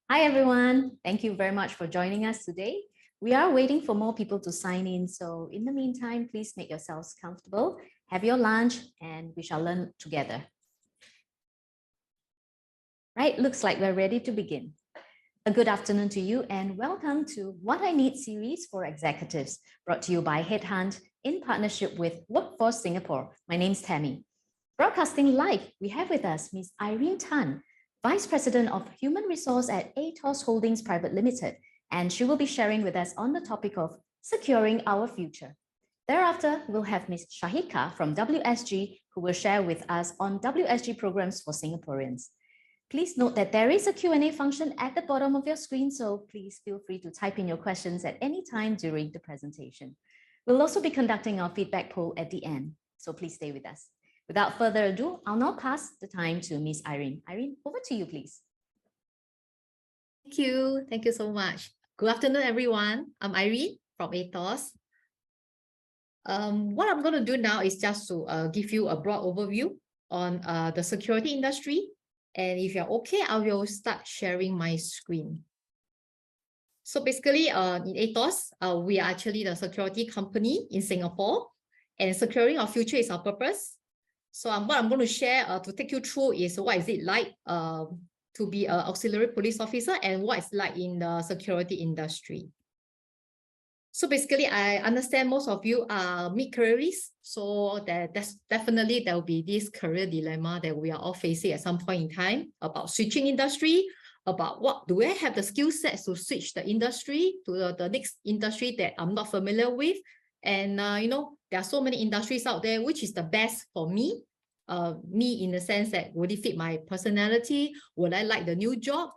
Hi, everyone. Thank you very much for joining us today. We are waiting for more people to sign in. So in the meantime, please make yourselves comfortable, have your lunch, and we shall learn together. Right, looks like we're ready to begin. A good afternoon to you and welcome to What I Need series for executives, brought to you by HeadHunt in partnership with Workforce Singapore. My name's Tammy. Broadcasting live, we have with us Ms. Irene Tan, Vice President of Human Resource at AETOS Holdings Private Limited, and she will be sharing with us on the topic of securing our future. Thereafter, we'll have Ms. Shahika from WSG, who will share with us on WSG programs for Singaporeans. Please note that there is a Q&A function at the bottom of your screen, so please feel free to type in your questions at any time during the presentation. We'll also be conducting our feedback poll at the end, so please stay with us. Without further ado, I'll now pass the time to Ms. Irene. Irene, over to you, please. Thank you. Thank you so much. Good afternoon, everyone. I'm Irene from AETOS. What I'm going to do now is just to give you a broad overview on the security industry. And if you're okay, I will start sharing my screen. So basically, in AETOS, we are actually the security company in Singapore, and securing our future is our purpose. So what I'm going to share to take you through is what is it like to be an auxiliary police officer and what it's like in the security industry. So basically, I understand most of you are mid-careerists, so definitely there will be this career dilemma that we are all facing at some point in time about switching industry, about what do I have the skill sets to switch the industry to the next industry that I'm not familiar with. And, there are so many industries out there, which is the best for me. Me in the sense that would it fit my personality? Would I like the new job?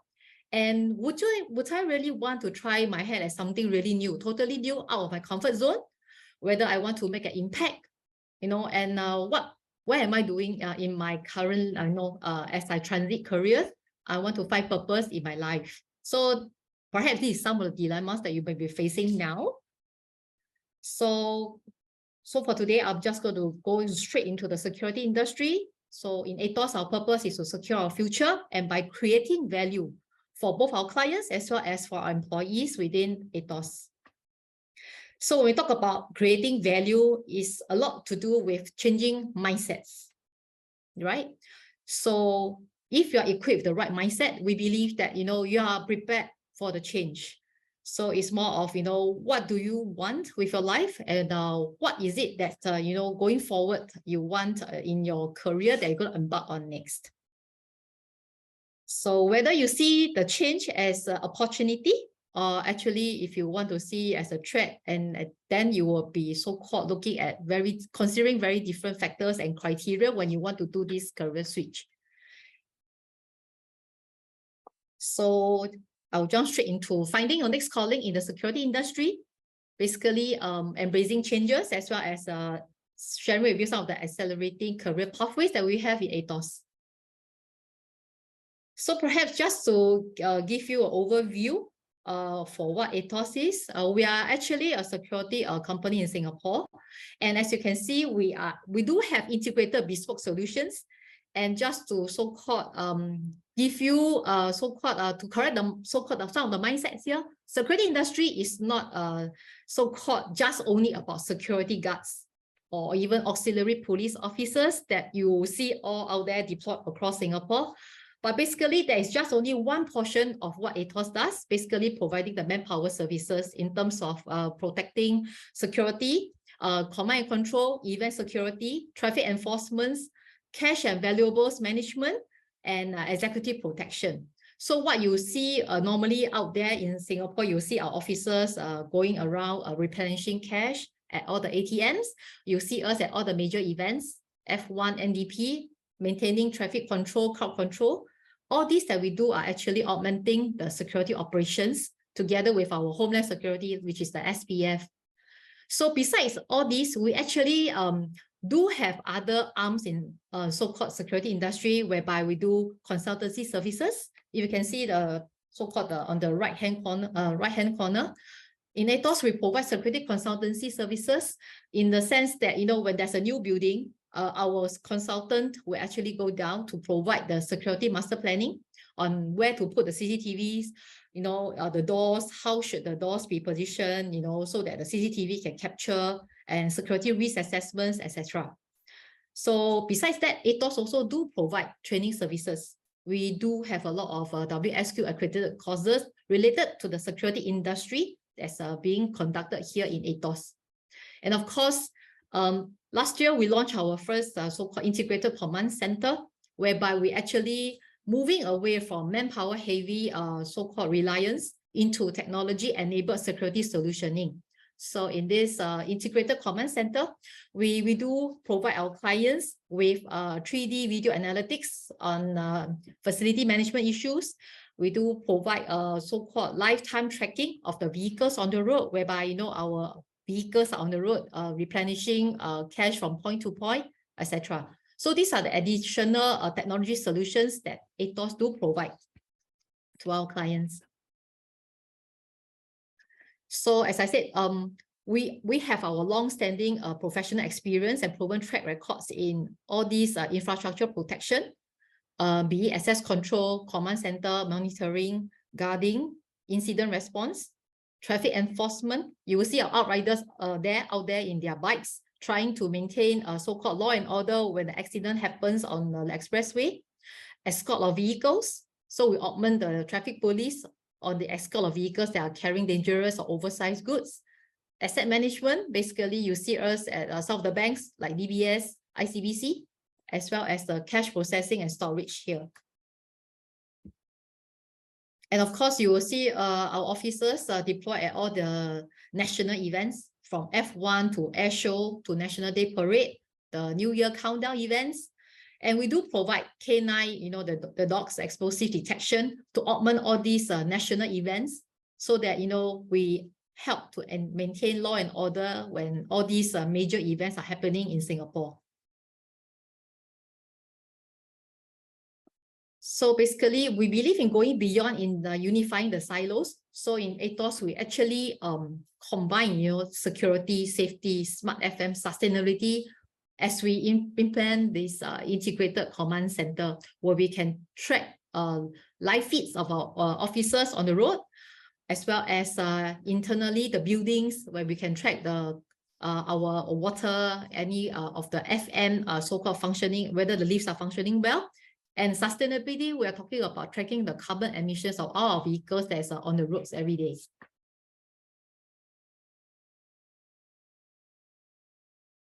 And would I really want to try my hand at something really new, totally new, out of my comfort zone? Whether I want to make an impact, and what am I doing in my current, as I transit careers? I want to find purpose in my life. So perhaps these are some of the dilemmas that you may be facing now. So for today, I'm just going to go straight into the security industry. So in AETOS, our purpose is to secure our future, and by creating value for both our clients as well as for our employees within AETOS. So when we talk about creating value, is a lot to do with changing mindsets, right? So if you are equipped with the right mindset, we believe that, you are prepared for the change. So it's more of, what do you want with your life, and what is it that, going forward you want in your career that you're going to embark on next. So whether you see the change as an opportunity, or actually if you want to see as a threat, and then you will be so-called looking at considering very different factors and criteria when you want to do this career switch. So I'll jump straight into finding your next calling in the security industry, basically embracing changes as well as sharing with you some of the accelerating career pathways that we have in AETOS. So perhaps just to give you an overview for what AETOS is, we are actually a security company in Singapore. And as you can see, we do have integrated bespoke solutions. And just to so-called give you to correct some of the mindsets here, security industry is not so-called just only about security guards or even auxiliary police officers that you see all out there deployed across Singapore. But basically, there is just only one portion of what AETOS does, basically providing the manpower services in terms of protecting security, command and control, event security, traffic enforcement, cash and valuables management, and executive protection. So what you see normally out there in Singapore, you see our officers going around replenishing cash at all the ATMs. You see us at all the major events, F1, NDP, maintaining traffic control, crowd control. All these that we do are actually augmenting the security operations together with our Homeland Security, which is the SPF. So besides all these, we actually do have other arms in so-called security industry, whereby we do consultancy services. If you can see the so-called on the right-hand corner, in AETOS, we provide security consultancy services in the sense that, when there's a new building, our consultant will actually go down to provide the security master planning, on where to put the CCTVs, the doors, how should the doors be positioned, so that the CCTV can capture, and security risk assessments, etc. So besides that, AETOS also do provide training services. We do have a lot of WSG accredited courses related to the security industry that's being conducted here in AETOS. And of course, last year we launched our first so-called integrated command center, whereby we actually moving away from manpower heavy so-called reliance into technology-enabled security solutioning. So in this integrated command center, we do provide our clients with 3D video analytics on facility management issues. We do provide so-called lifetime tracking of the vehicles on the road, whereby our vehicles are on the road replenishing cash from point to point, etc. So these are the additional technology solutions that AETOS do provide to our clients. So as I said, we have our long-standing professional experience and proven track records in all these infrastructure protection, be it access control, command center, monitoring, guarding, incident response, traffic enforcement. You will see our outriders out there in their bikes, trying to maintain so-called law and order when the accident happens on the expressway, escort of vehicles. So we augment the traffic police on the escort of vehicles that are carrying dangerous or oversized goods. Asset management, basically you see us at some of the banks like DBS, ICBC, as well as the cash processing and storage here. And of course, you will see our officers deployed at all the national events, from F1 to Air Show to National Day Parade, the New Year countdown events. And we do provide K9, the dogs explosive detection to augment all these national events, so that, we help to maintain law and order when all these major events are happening in Singapore. So basically, we believe in going beyond in unifying the silos. So in AETOS, we actually combine, security, safety, smart FM, sustainability, as we implement this integrated command center, where we can track live feeds of our officers on the road, as well as internally the buildings, where we can track our water, any of the FM so-called functioning, whether the lifts are functioning well. And sustainability, we are talking about tracking the carbon emissions of all our vehicles that is on the roads every day.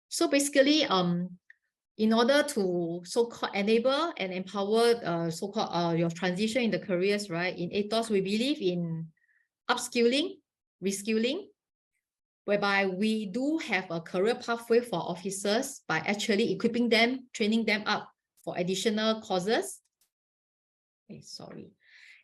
So basically, in order to so-called enable and empower so-called your transition in the careers, right? In AETOS, we believe in upskilling, reskilling, whereby we do have a career pathway for officers by actually equipping them, training them up for additional courses. Okay, sorry.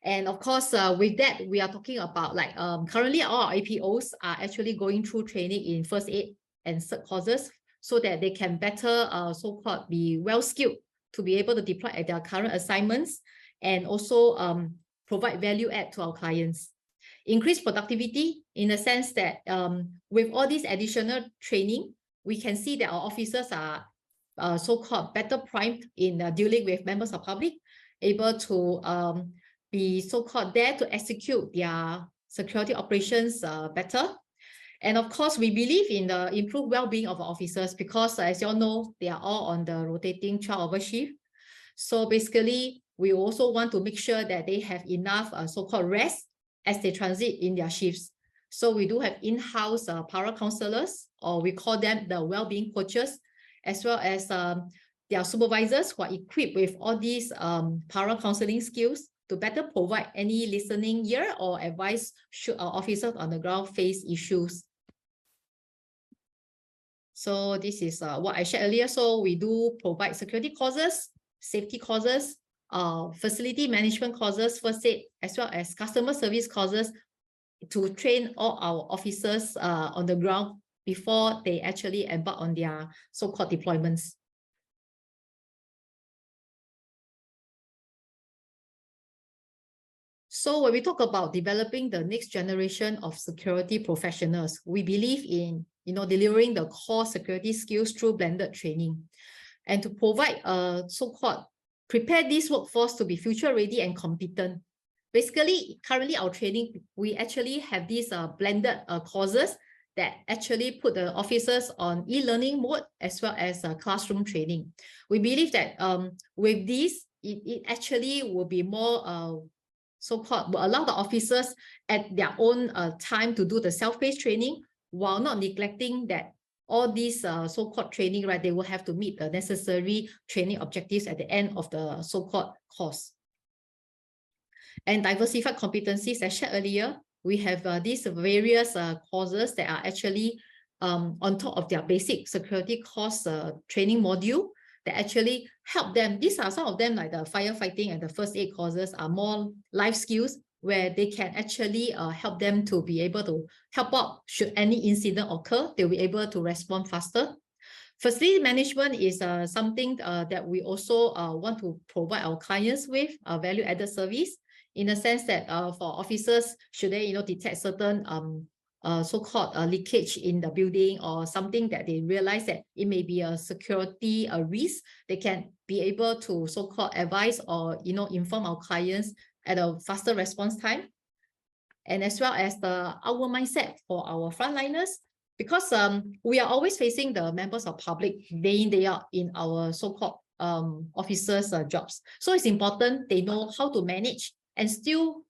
And of course, with that, we are talking about like currently all our APOs are actually going through training in first aid and cert courses, so that they can better so-called be well skilled to be able to deploy at their current assignments, and also provide value add to our clients. Increase productivity in the sense that with all this additional training, we can see that our officers are so-called better primed in dealing with members of public, able to be so-called there to execute their security operations better. And of course, we believe in the improved well-being of our officers, because as you all know, they are all on the rotating 12-hour shift. So basically, we also want to make sure that they have enough so-called rest as they transit in their shifts. So we do have in-house para-counselors, or we call them the well-being coaches, as well as their supervisors who are equipped with all these para-counseling skills to better provide any listening ear or advice should our officers on the ground face issues. So this is what I shared earlier. So we do provide security courses, safety courses, facility management courses, first aid, as well as customer service courses to train all our officers on the ground before they actually embark on their so-called deployments. So when we talk about developing the next generation of security professionals, we believe in delivering the core security skills through blended training, and to provide so-called prepare this workforce to be future ready and competent. Basically, currently our training, we actually have these blended courses that actually put the officers on e-learning mode as well as classroom training. We believe that with this, it actually will be more so-called, will allow the officers at their own time to do the self-paced training while not neglecting that all these so-called training, right, they will have to meet the necessary training objectives at the end of the so-called course. And diversified competencies, as shared earlier, we have these various courses that are actually on top of their basic security course training module that actually help them. These are some of them, like the firefighting and the first aid courses, are more life skills where they can actually help them to be able to help out should any incident occur. They'll be able to respond faster. Facility management is something that we also want to provide our clients with a value-added service, in the sense that for officers, should they detect certain so-called leakage in the building or something that they realize that it may be a security risk, they can be able to so-called advise or inform our clients at a faster response time. And as well as our mindset for our frontliners, because we are always facing the members of public day in, day out in our so-called officers' jobs. So it's important they know how to manage, and still,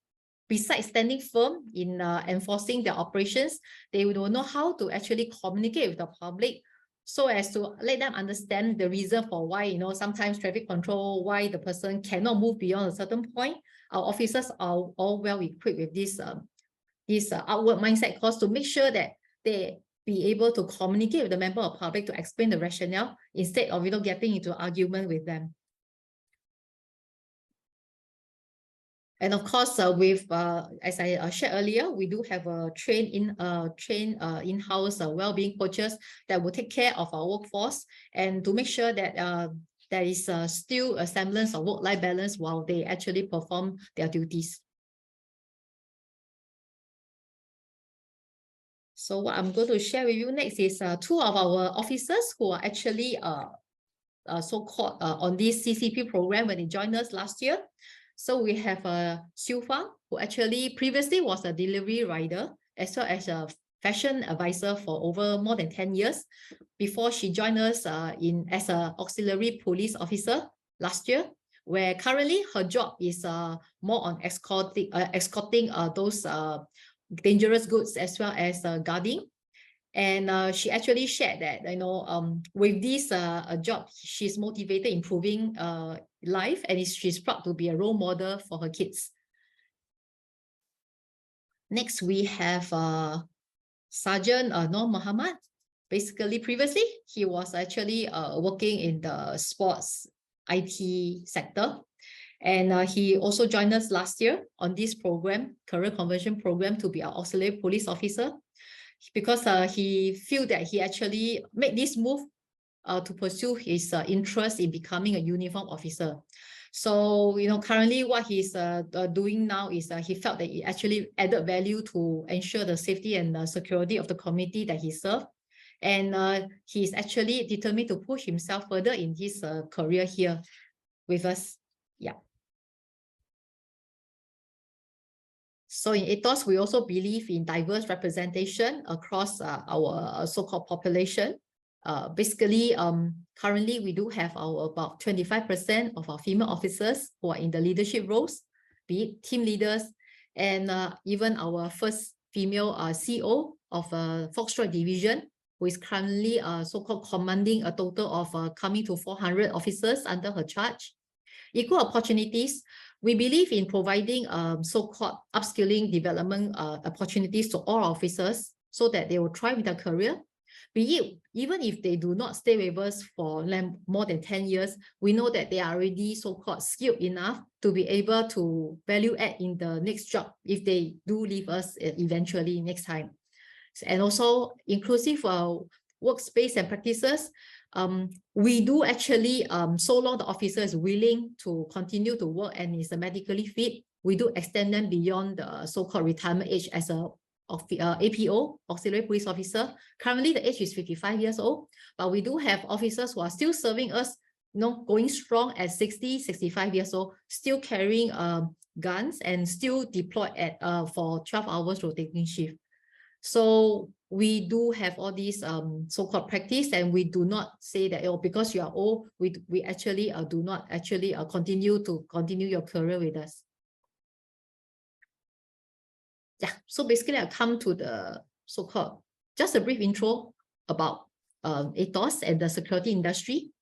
besides standing firm in enforcing their operations, they will know how to actually communicate with the public so as to let them understand the reason for why, sometimes traffic control, why the person cannot move beyond a certain point. Our officers are all well equipped with this outward mindset course to make sure that they be able to communicate with the member of public to explain the rationale instead of getting into argument with them. And of course, with as I shared earlier, we do have a in-house well-being coaches that will take care of our workforce and to make sure that there is still a semblance of work-life balance while they actually perform their duties. So what I'm going to share with you next is two of our officers who are actually so-called on this CCP program when they joined us last year. So we have Xiu Fang, who actually previously was a delivery rider as well as a fashion advisor for over more than 10 years before she joined us as an auxiliary police officer last year, where currently her job is more on escorting those dangerous goods as well as guarding. And she actually shared that, with this job, she's motivated improving life, and she's proud to be a role model for her kids. Next, we have Sergeant Nur Muhammad. Basically, previously, he was actually working in the sports IT sector. And he also joined us last year on this program, career conversion program, to be our auxiliary police officer, because he feel that he actually made this move to pursue his interest in becoming a uniform officer. So, currently what he's doing now is he felt that it actually added value to ensure the safety and security of the community that he served. And he's actually determined to push himself further in his career here with us. Yeah. So in AETOS, we also believe in diverse representation across our so-called population. Basically, currently we do have about 25% of our female officers who are in the leadership roles, be it team leaders, and even our first female CO of Foxtrot Division, who is currently so-called commanding a total of coming to 400 officers under her charge. Equal opportunities. We believe in providing so-called upskilling development opportunities to all officers so that they will thrive in their career. Be it, even if they do not stay with us for more than 10 years, we know that they are already so-called skilled enough to be able to value add in the next job if they do leave us eventually next time. And also inclusive workspace and practices. We do actually, so long the officer is willing to continue to work and is medically fit, we do extend them beyond the so-called retirement age as a APO, auxiliary police officer. Currently, the age is 55 years old, but we do have officers who are still serving us going strong at 60, 65 years old, still carrying guns and still deployed at for 12 hours rotating shift. So we do have all these so-called practice, and we do not say that, oh, because you are old, we actually do not actually continue your career with us. Yeah, so basically I come to the so-called, just a brief intro about AETOS and the security industry.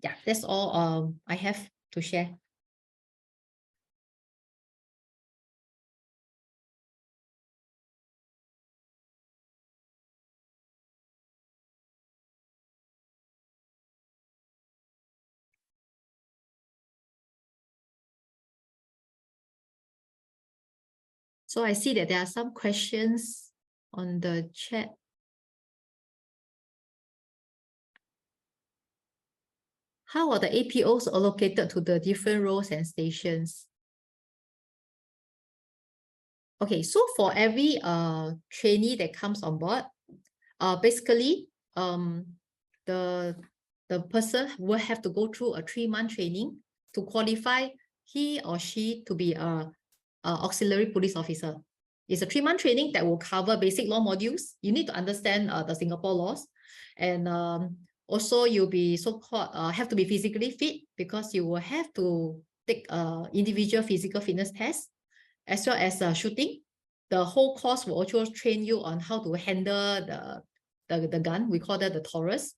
Yeah, that's all I have to share. So I see that there are some questions on the chat. How are the APOs allocated to the different roles and stations? Okay, so for every trainee that comes on board, basically the person will have to go through a 3-month training to qualify he or she to be a auxiliary police officer. It's a 3-month training that will cover basic law modules. You need to understand the Singapore laws, and also you'll be so-called have to be physically fit, because you will have to take individual physical fitness tests, as well as shooting. The whole course will also train you on how to handle the gun. We call that the Taurus,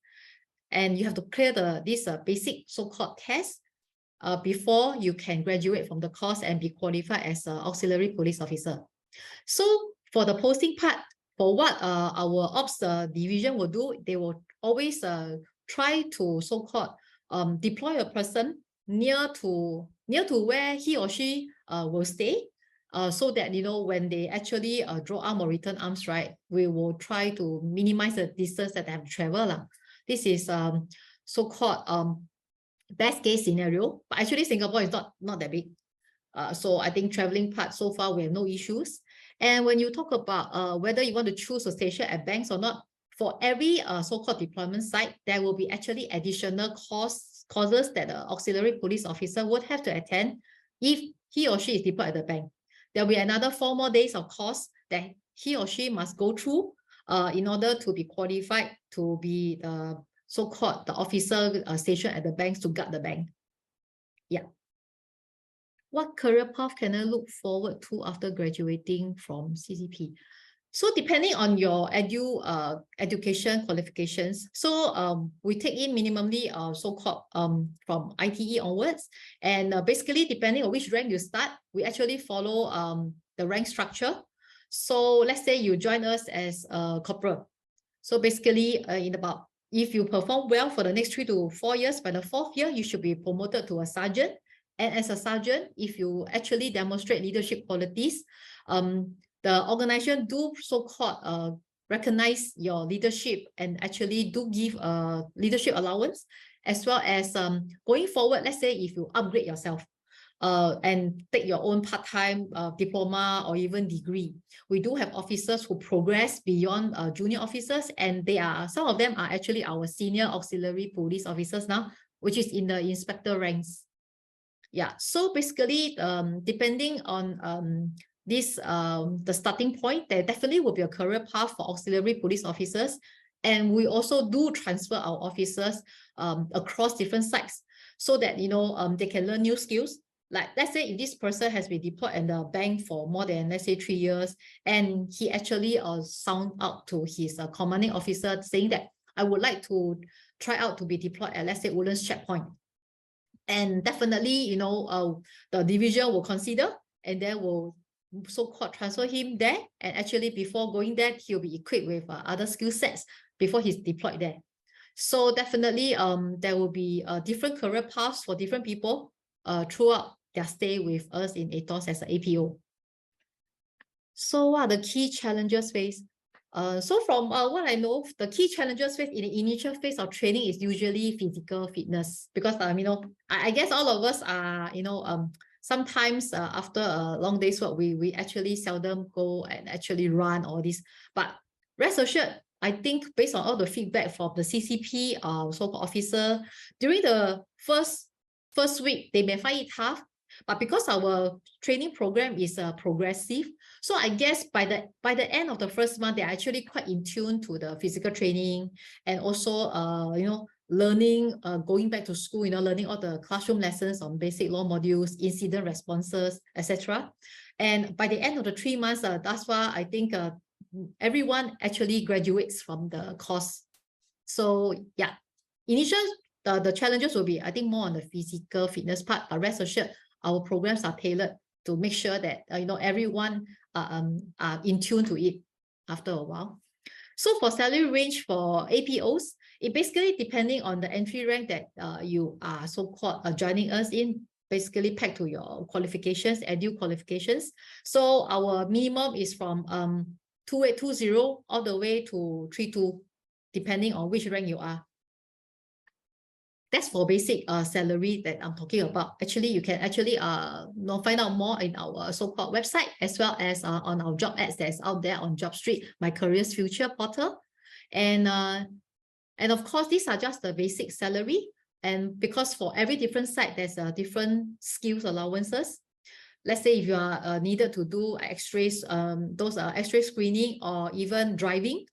and you have to clear this basic so-called test before you can graduate from the course and be qualified as an auxiliary police officer. So for the posting part, for what our ops division will do, they will always try to so-called deploy a person near to where he or she will stay, so that, you know, when they actually draw arm or return arms, right, we will try to minimize the distance that they have to travel. This is so-called best case scenario, but actually Singapore is not that big. So I think traveling part, so far we have no issues. And when you talk about whether you want to choose a station at banks or not, for every so-called deployment site, there will be actually additional courses that the auxiliary police officer would have to attend if he or she is deployed at the bank. There will be another 4 more days of course that he or she must go through in order to be qualified to be so-called the officer stationed at the banks to guard the bank. Yeah. What career path can I look forward to after graduating from CCP? So depending on your education qualifications, so we take in minimally so-called from ITE onwards, and basically depending on which rank you start, we actually follow the rank structure. So let's say you join us as a corporal. So basically if you perform well for the next 3 to 4 years, by the 4th year, you should be promoted to a sergeant. And as a sergeant, if you actually demonstrate leadership qualities, the organization do so-called recognize your leadership and actually do give a leadership allowance, as well as going forward, let's say if you upgrade yourself and take your own part-time diploma or even degree. We do have officers who progress beyond junior officers, and some of them are actually our senior auxiliary police officers now, which is in the inspector ranks. Yeah, so basically, depending on the starting point, there definitely will be a career path for auxiliary police officers, and we also do transfer our officers across different sites, so that, you know, they can learn new skills. Like, let's say if this person has been deployed in the bank for more than, let's say, 3 years, and he actually sound out to his commanding officer saying that I would like to try out to be deployed at, let's say, Woodlands checkpoint. And definitely, you know, the division will consider, and then will so-called transfer him there. And actually, before going there, he'll be equipped with other skill sets before he's deployed there. So definitely, there will be different career paths for different people throughout their stay with us in AETOS as an APO. So what are the key challenges faced? So from what I know, the key challenges faced in the initial phase of training is usually physical fitness, because you know, I guess all of us are, you know, sometimes after a long day's work, we actually seldom go and actually run all this. But rest assured, I think based on all the feedback from the CCP so-called officer, during the first week, they may find it tough, but because our training program is progressive, so I guess by the end of the first month, they're actually quite in tune to the physical training, and also learning, going back to school, learning all the classroom lessons on basic law modules, incident responses, etc. And by the end of the 3 months, that's why I think everyone actually graduates from the course. So yeah, initial the challenges will be, I think, more on the physical fitness part, but rest assured, our programs are tailored to make sure that everyone are in tune to it after a while. So for salary range for APOs, it basically depending on the entry rank that you are so-called joining us in, basically pegged to your qualifications, edu qualifications. So our minimum is from 2820 all the way to 32, depending on which rank you are. That's for basic salary that I'm talking about. Actually, you can actually find out more in our so-called website, as well as on our job ads that's out there on JobStreet, My Careers Future portal. And of course, these are just the basic salary. And because for every different site, there's different skills allowances. Let's say if you are needed to do x-rays, those are x-ray screening, or even driving,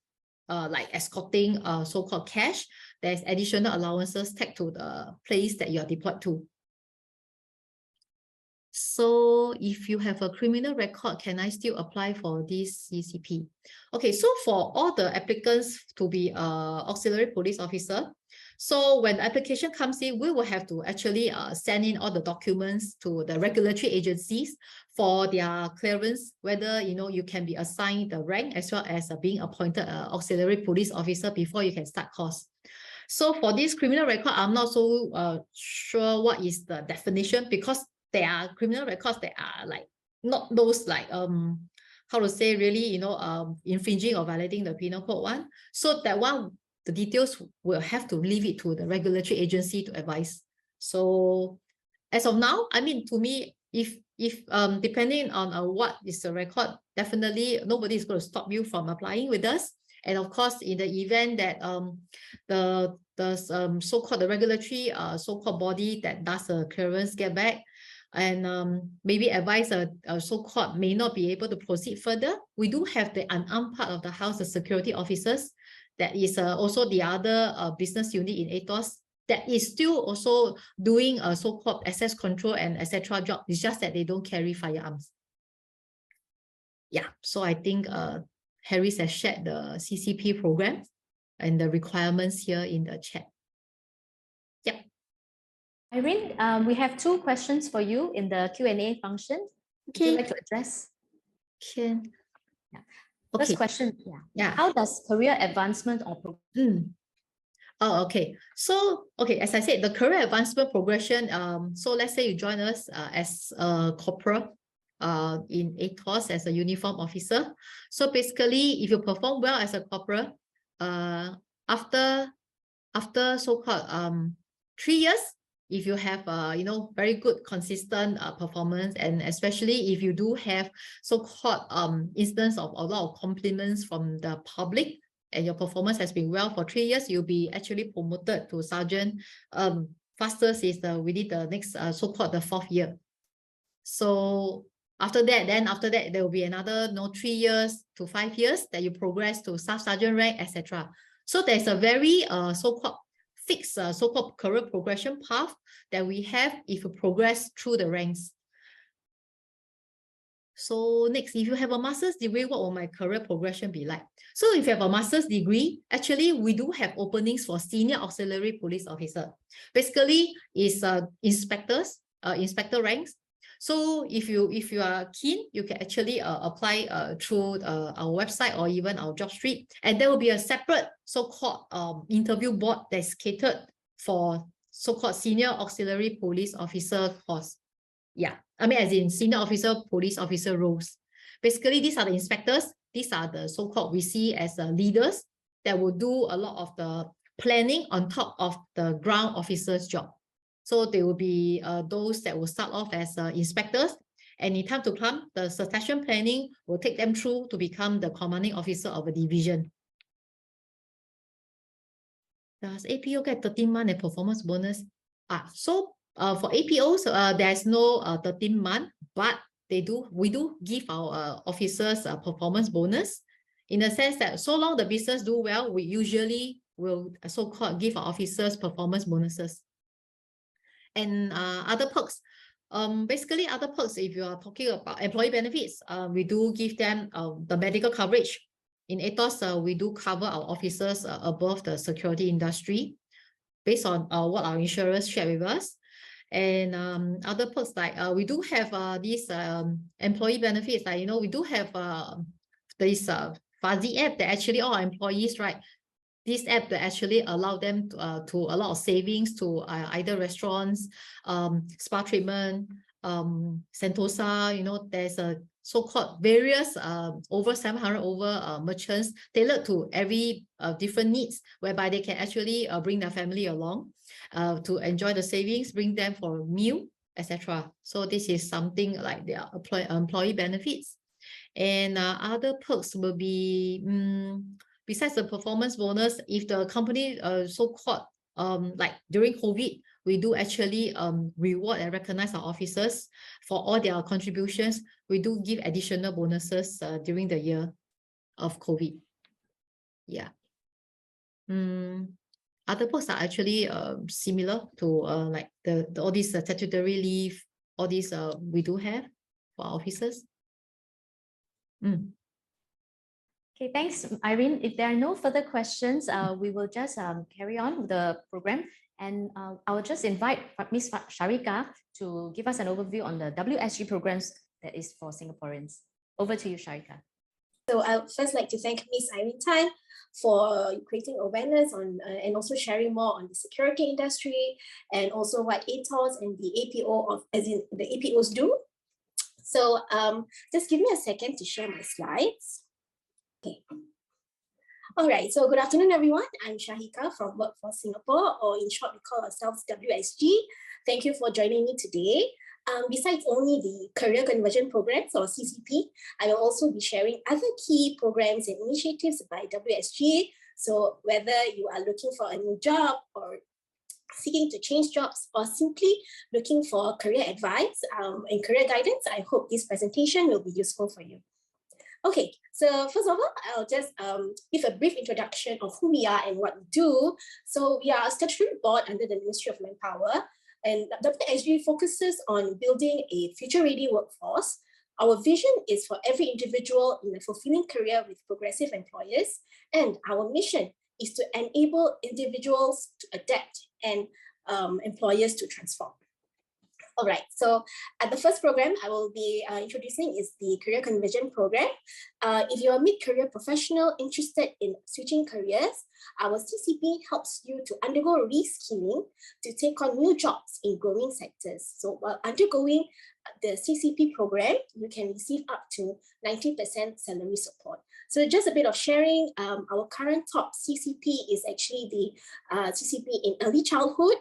like escorting so-called cash, there's additional allowances tagged to the place that you are deployed to. So if you have a criminal record, can I still apply for this CCP? Okay, so for all the applicants to be auxiliary police officer, so when the application comes in, we will have to actually send in all the documents to the regulatory agencies for their clearance, whether you can be assigned the rank, as well as being appointed auxiliary police officer before you can start course. So for this criminal record, I'm not so sure what is the definition, because there are criminal records that are like not those like how to say, really infringing or violating the penal code one. So that one, the details will have to leave it to the regulatory agency to advise. So as of now, I mean, to me, if depending on what is the record, definitely nobody is going to stop you from applying with us. And of course, in the event that the so-called the regulatory so-called body that does the clearance get back, and maybe advise a so-called may not be able to proceed further, we do have the unarmed part of the house, the security officers. That is also the other business unit in AETOS that is still also doing a so-called access control and etc. job. It's just that they don't carry firearms. Yeah, so I think Harris has shared the CCP program and the requirements here in the chat. Yeah. Irene, we have 2 questions for you in the Q&A function. Okay. Would you like to address? Can. Yeah. First question, yeah. How does career advancement or progression? Oh, okay. So, okay, as I said, the career advancement progression, so let's say you join us as a corporal in AETOS as a uniform officer. So basically, if you perform well as a corporal, after so-called 3 years, if you have very good consistent performance, and especially if you do have so-called instance of a lot of compliments from the public, and your performance has been well for 3 years, you'll be actually promoted to sergeant. Fastest is within the next so-called the 4th year. So after that, there will be another 3 years to 5 years that you progress to staff sergeant rank, etc. So there's a very so-called fixed so-called career progression path that we have if you progress through the ranks. So next, if you have a master's degree, what will my career progression be like? So if you have a master's degree, actually, we do have openings for senior auxiliary police officer. Basically, is inspectors, inspector ranks. So if you are keen, you can actually apply through our website or even our JobStreet, and there will be a separate so-called interview board that's catered for so-called senior auxiliary police officer course. Yeah, I mean, as in senior officer, police officer roles. Basically, these are the inspectors. These are the so-called we see as leaders that will do a lot of the planning on top of the ground officer's job. So they will be those that will start off as inspectors, and in time to come, the succession planning will take them through to become the commanding officer of a division. Does APO get 13-month and performance bonus? For APOs, there's no 13-month, but we do give our officers a performance bonus, in the sense that so long the business do well, we usually will so-called give our officers performance bonuses. And other perks, basically other perks, if you are talking about employee benefits, we do give them the medical coverage. In AETOS, we do cover our officers above the security industry based on what our insurers share with us. And other perks, like we do have these employee benefits, like, we do have this fuzzy app that actually all our employees, right? This app that actually allow them to a lot of savings to either restaurants, spa treatment, Sentosa, there's a so-called various over 700 merchants tailored to every different needs, whereby they can actually bring their family along to enjoy the savings, bring them for a meal, etc. So this is something like their employee benefits. And other perks will be, besides the performance bonus, if the company so-called, like during COVID, we do actually reward and recognize our officers for all their contributions. We do give additional bonuses during the year of COVID. Yeah. Other perks are actually similar to like all these statutory leave, all these we do have for our officers. Okay, thanks, Irene. If there are no further questions, we will just carry on with the program. And I will just invite Ms. Sharika to give us an overview on the WSG programs that is for Singaporeans. Over to you, Sharika. So I'd first like to thank Ms. Irene Tan for creating awareness on and also sharing more on the security industry and also what AETOS and the APO as in the APOs do. So just give me a second to share my slides. Okay. All right, so good afternoon, everyone. I'm Shahika from Workforce Singapore, or in short, we call ourselves WSG. Thank you for joining me today. Besides only the career conversion programs, or CCP, I will also be sharing other key programs and initiatives by WSG. So whether you are looking for a new job or seeking to change jobs or simply looking for career advice and career guidance, I hope this presentation will be useful for you. Okay, so first of all, I'll just give a brief introduction of who we are and what we do. So we are a statutory board under the Ministry of Manpower, and WSG focuses on building a future-ready workforce. Our vision is for every individual in a fulfilling career with progressive employers, and our mission is to enable individuals to adapt and employers to transform. All right, so at the first program I will be introducing is the Career Conversion Program. If you're a mid-career professional interested in switching careers, our CCP helps you to undergo reskilling to take on new jobs in growing sectors. So while undergoing the CCP program, you can receive up to 90% salary support. So just a bit of sharing, our current top CCP is actually the CCP in early childhood.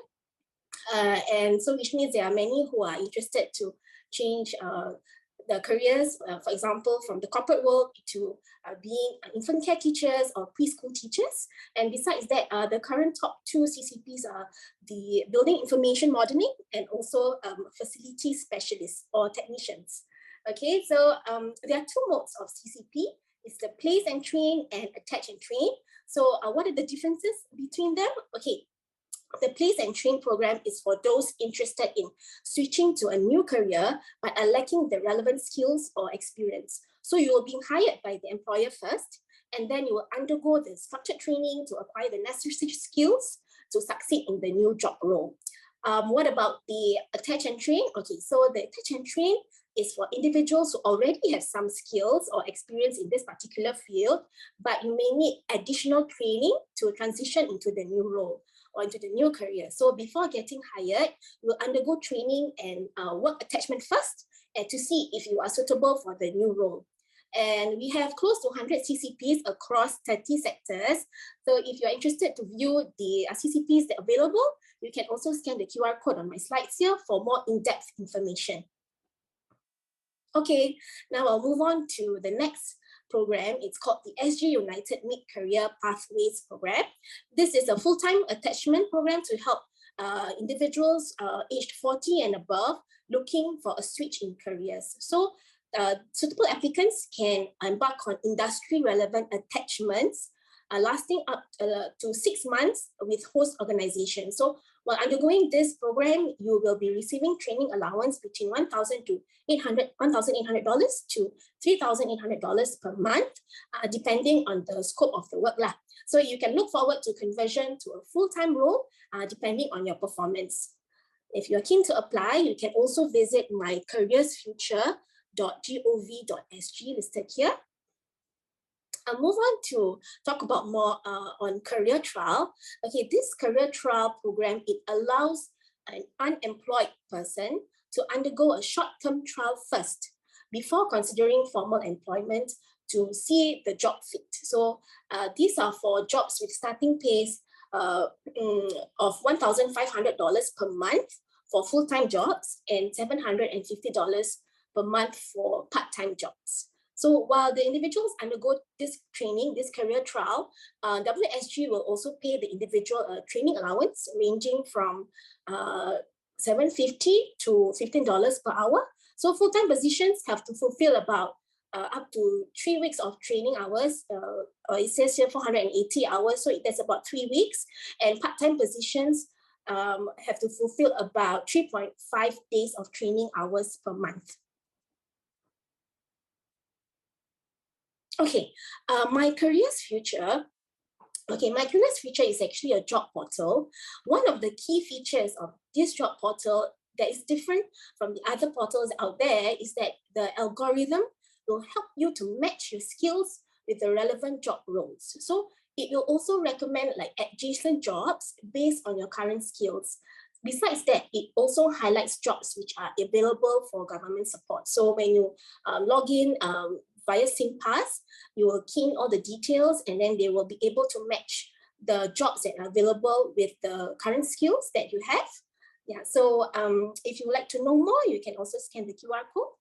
And so which means there are many who are interested to change the careers, for example, from the corporate world to being infant care teachers or preschool teachers. And besides that, the current top two CCPs are the building information modeling and also facility specialists or technicians. Okay, so there are two modes of CCP. It's the place and train and attach and train. So what are the differences between them? Okay. The Place and Train program is for those interested in switching to a new career but are lacking the relevant skills or experience. So you will be hired by the employer first, and then you will undergo the structured training to acquire the necessary skills to succeed in the new job role. What about the Attach and Train? Okay, so the Attach and Train is for individuals who already have some skills or experience in this particular field, but you may need additional training to transition into the new role or into the new career. So before getting hired, you'll undergo training and work attachment first and to see if you are suitable for the new role. And we have close to 100 CCPs across 30 sectors. So if you're interested to view the CCPs that are available, you can also scan the QR code on my slides here for more in-depth information. Okay, now I'll move on to the next program. It's called the SG United Mid-Career Pathways Program. This is a full-time attachment program to help individuals aged 40 and above looking for a switch in careers. So suitable applicants can embark on industry-relevant attachments lasting up to 6 months with host organizations. So while undergoing this program, you will be receiving training allowance between $1,800 to $3,800 per month, depending on the scope of the work. So you can look forward to conversion to a full-time role, depending on your performance. If you're keen to apply, you can also visit my careersfuture.gov.sg listed here. I'll move on to talk about more on career trial. Okay, this career trial program, it allows an unemployed person to undergo a short-term trial first before considering formal employment to see the job fit. So these are for jobs with starting pays of $1,500 per month for full-time jobs and $750 per month for part-time jobs. So while the individuals undergo this training, this career trial, WSG will also pay the individual a training allowance ranging from $7.50 to $15 per hour. So full-time positions have to fulfill about up to 3 weeks of training hours. It says here 480 hours, so that's about 3 weeks. And part-time positions have to fulfill about 3.5 days of training hours per month. Okay, my careers future. Okay, my careers future is actually a job portal. One of the key features of this job portal that is different from the other portals out there is that the algorithm will help you to match your skills with the relevant job roles. So it will also recommend like adjacent jobs based on your current skills. Besides that, it also highlights jobs which are available for government support. So when you log in via SingPass, you will key in all the details and then they will be able to match the jobs that are available with the current skills that you have. Yeah, so if you would like to know more, you can also scan the QR code.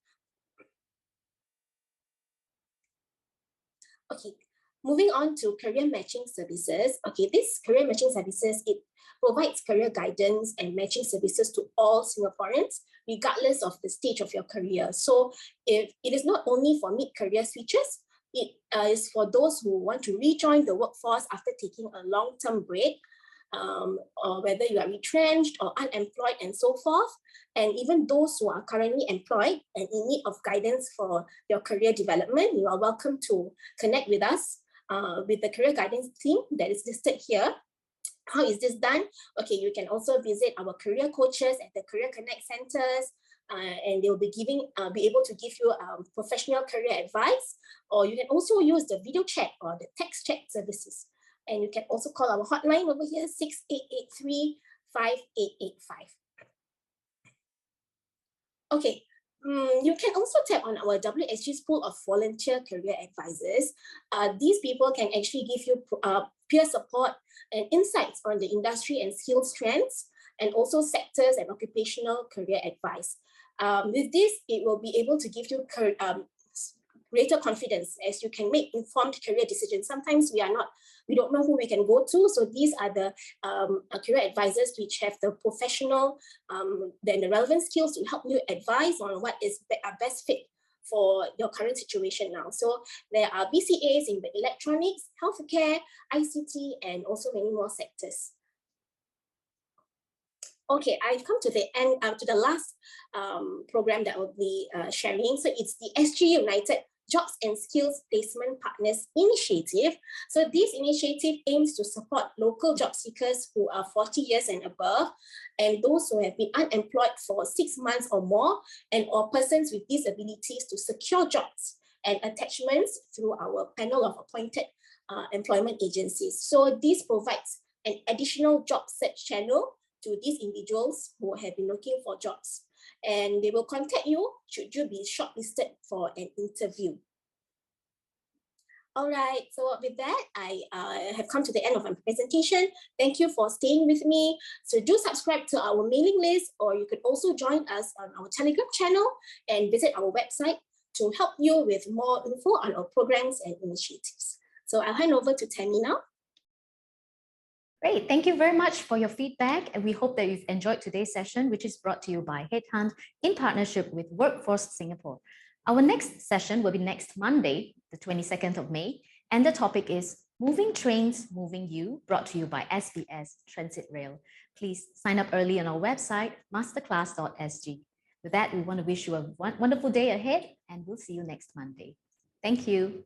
Okay, moving on to career matching services. Okay, this career matching services, it provides career guidance and matching services to all Singaporeans, regardless of the stage of your career. So if it is not only for mid-career switches, it is for those who want to rejoin the workforce after taking a long-term break, or whether you are retrenched or unemployed and so forth. And even those who are currently employed and in need of guidance for your career development, you are welcome to connect with us with the career guidance team that is listed here. How is this done? Okay, you can also visit our career coaches at the Career Connect centers, and they'll be able to give you professional career advice, or you can also use the video chat or the text chat services. And you can also call our hotline over here, 6883-5885. Okay, you can also tap on our WSG's pool of volunteer career advisors. These people can actually give you peer support and insights on the industry and skills trends, and also sectors and occupational career advice. With this, it will be able to give you greater confidence as you can make informed career decisions. Sometimes we don't know who we can go to. So these are the career advisors which have the professional, then the relevant skills to help you advise on what is best fit for your current situation now. So there are BCAs in the electronics, healthcare, ICT, and also many more sectors. Okay, I've come to the end, to the last program that I'll be sharing. So it's the SG United Jobs and Skills Placement Partners Initiative. So this initiative aims to support local job seekers who are 40 years and above, and those who have been unemployed for 6 months or more, and or persons with disabilities to secure jobs and attachments through our panel of appointed employment agencies. So this provides an additional job search channel to these individuals who have been looking for jobs, and they will contact you should you be shortlisted for an interview. All right, so with that, I have come to the end of my presentation. Thank you for staying with me. So do subscribe to our mailing list, or you could also join us on our Telegram channel and visit our website to help you with more info on our programs and initiatives. So I'll hand over to Tammy now. Great. Thank you very much for your feedback. And we hope that you've enjoyed today's session, which is brought to you by HeadHunt in partnership with Workforce Singapore. Our next session will be next Monday, the 22nd of May. And the topic is Moving Trains, Moving You, brought to you by SBS Transit Rail. Please sign up early on our website, masterclass.sg. With that, we want to wish you a wonderful day ahead, and we'll see you next Monday. Thank you.